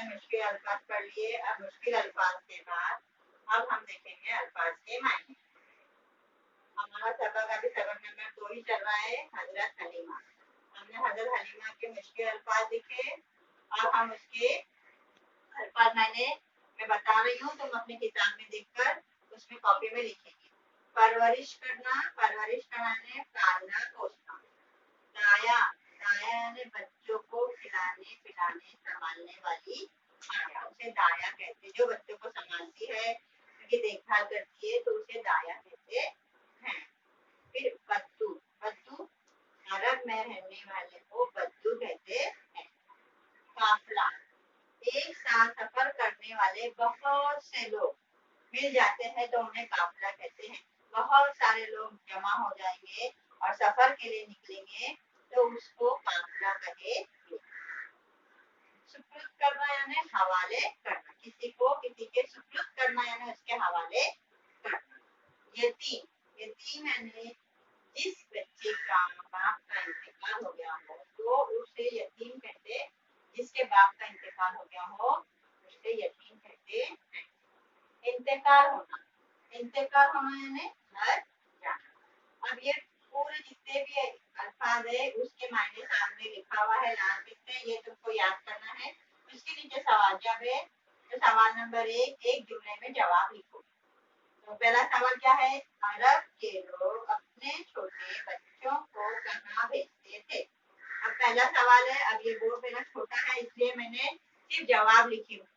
हमने मुश्किल अल्फाज पढ़ लिए। अब मुश्किल अल्फाज के बाद अब हम देखेंगे अल्फाज के मायने। हमारा सबक अभी सबक नंबर 2 ही चल रहा है, हजरत हलीमा। हमने हजरत हलीमा के मुश्किल अल्फाज लिखे। अब हम उसके अल्फाज मैं बता रही हूँ, तुम अपनी किताब में देखकर उसमें कॉपी में लिखेंगे। परवरिश करना, परवरिश कराने, पालना पोसना। दाया, दाया यानी बच्चों को खिलाने पिलाने संभालने वाली माया, उसे दाया कहते हैं। जो बच्चों को संभालती है, उनकी देखभाल करती है, तो उसे दाया कहते हैं। फिर बद्दू, बद्दू अरब में रहने वाले को बद्दू कहते हैं। काफिला, एक साथ सफर करने वाले बहुत से लोग मिल जाते हैं तो उन्हें काफिला कहते हैं। बहुत सारे लोग जमा हो जाएंगे और सफर के लिए निकलेंगे तो उसको काफिला कहेंगे। सुपुर्द करना यानी हवाले करना, किसी को किसी के सुपुर्द करना यानी उसके हवाले करना। यतीम, यतीम यानी जिस बच्चे का बाप का इंतकाल हो गया हो तो उसे यतीम कहते। जिसके बाप का इंतकाल हो गया हो उसे यतीम कहते हैं। इंतकाल होना, इंतकाल होना यानी मर जाना। अब ये पूरे जितने भी अल्फाज है उसके मायने सामने लिखा हुआ है लाल पे, ये तुमको याद करना है। उसके नीचे सवाल जब है तो सवाल नंबर 1 एक जुमले में जवाब लिखो। तो पहला सवाल क्या है, अरब के लोग अपने छोटे बच्चों को कहाँ भेजते थे। अब पहला सवाल है, अब ये बोर्ड मेरा छोटा है इसलिए मैंने सिर्फ जवाब लिखी हूँ,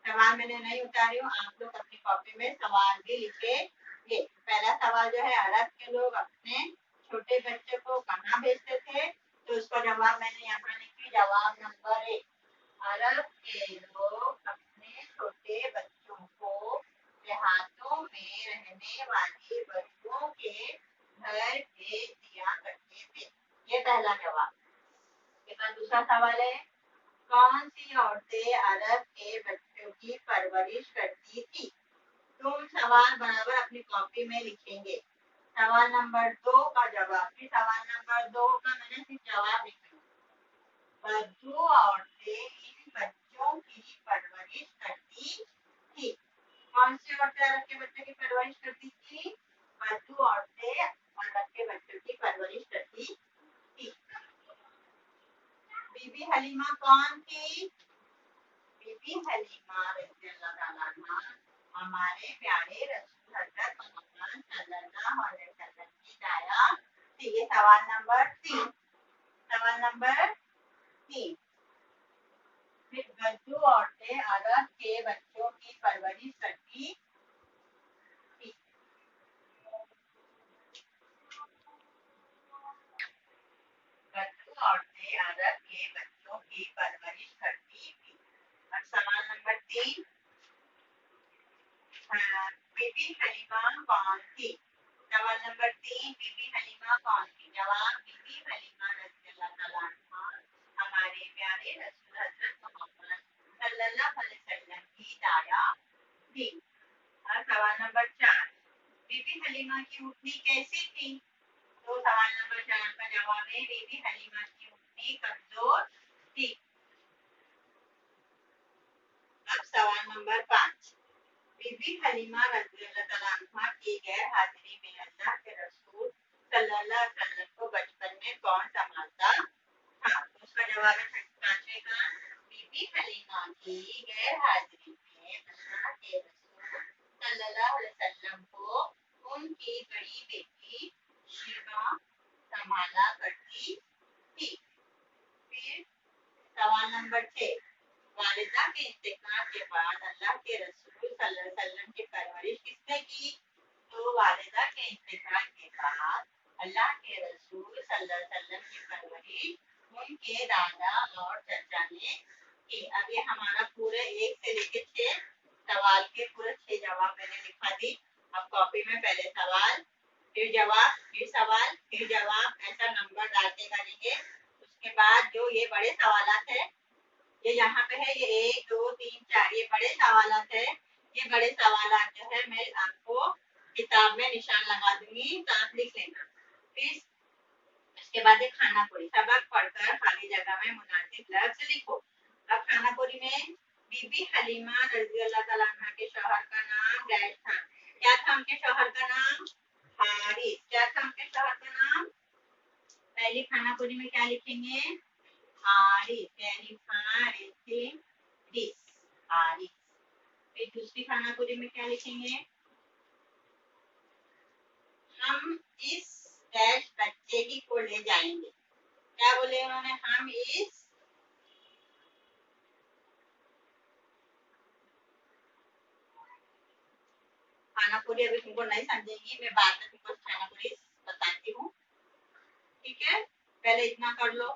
सवाल मैंने नहीं उतारी हूँ। आप लोग अपनी कॉपी में सवाल भी लिखेंगे। पहला सवाल जो है, अरब के लोग अपने छोटे बच्चे को कहाँ भेजते थे, तो उसका जवाब मैंने यहाँ लिखी। जवाब नंबर 1, अरब के लोग अपने छोटे बच्चों को देहातों में रहने वाली बच्चों के घर भेज दिया करते थे। ये पहला जवाब। दूसरा सवाल है, कौन सी औरतें अरब के बच्चों की परवरिश करती थी। तुम सवाल बराबर अपनी कॉपी में लिखेंगे। सवाल नंबर 2 का जवाब, फिर सवाल नंबर 2 का मैंने सिर्फ जवाब लिखा। बद्दू औरतें इन बच्चों की परवरिश करती थी। कौन सी औरतें अरब के बच्चों की परवरिश करती थी। बद्दू औरतें अरब के बच्चों की परवरिश करती थी। बीबी हलीमा कौन थी। बीबी हलीमा रज़ियल्लाहु ताला अन्हा हमारे प्यारे रसूल हज़रत मोहम्मद सल्लल्लाहु अलैहि वसल्लम की दाया थी। ये सवाल नंबर 3। सवाल नंबर 3, फिर बद्दू औरतें अरब के बच्चों की परवरिश करती थी। बद्दू औरतें अरब के बच्चों की परवरिश करती थी। अब सवाल नंबर 3, बीबी हलीमा कौन थी। सवाल नंबर 3, बीबी हलीमा कौन थी। जवाब, बीबी हलीमा रज़ियल्लाहु ताला अन्हा हमारे प्यारे रसूल हज़रत मोहम्मद सल्लल्लाहु अलैहि वसल्लम की दाया थी। और सवाल नंबर 4, बीबी हलीमा की उठनी कैसी थी। तो सवाल नंबर 4 का जवाब है, बीबी हलीमा की उठनी कमजोर थी। अब सवाल नंबर 5, बीबी हलीमा रज़ियल्लाहु ताला अन्हा की गैर हाजिरी में अल्लाह के रसूल सल्लल्लाहु अलैहि वसल्लम को बचपन में कौन संभालता था। तो उसका जवाब है 5वें का, बीबी हलीमा की गैर हाजिरी में अल्लाह के रसूल सल्लल्लाहु अलैहि वसल्लम को उनकी बड़ी बेटी शिबा संभाला करती थी। फिर सवाल नंबर 6, वालिदा के इंतकाल के बाद अल्लाह के रसूल सल्लल्लाहु अलैहि वसल्लम की परवरिश किसने की। तो वालिदा के इंतकाल के बाद अल्लाह के रसूल सल्लल्लाहु अलैहि वसल्लम की परवरिश उनके दादा और चाचा ने की। अब ये हमारा पूरे 1 से लेकर 6 सवाल के पूरे 6 जवाब मैंने लिखा दी। अब कॉपी में पहले सवाल, फिर जवाब, फिर सवाल, फिर जवाब, ऐसा नंबर डालते करेंगे। उसके बाद जो ये बड़े सवालात है, ये यहाँ पे है, ये 1 2 3 4 ये बड़े सवालात है। ये बड़े सवालात जो है मैं आपको किताब में निशान लगा दूंगी, तो आप लिख लेना। फिर उसके बाद है खानापुरी। सबक पढ़कर खाली जगह में मुनासिब लफ्ज लिखो। अब खानापुरी में बीबी हलीमा रजी अल्लाह ताला अन्हा के शौहर का नाम डैश था। क्या था उनके शौहर का नाम? हारिस। क्या था उनके शौहर का नाम? पहली खानापुरी में क्या लिखेंगे? हारिस, यानी हारिस, हारिस। फिर दूसरी खानापुरी में क्या लिखेंगे? हम इस डैश बच्चे ही को ले जाएंगे। क्या बोले उन्होंने? हम इस खानापुरी अभी तुमको नहीं समझेंगी, मैं बाद में तुमको खानापुरी बताती हूँ, ठीक है? पहले इतना कर लो।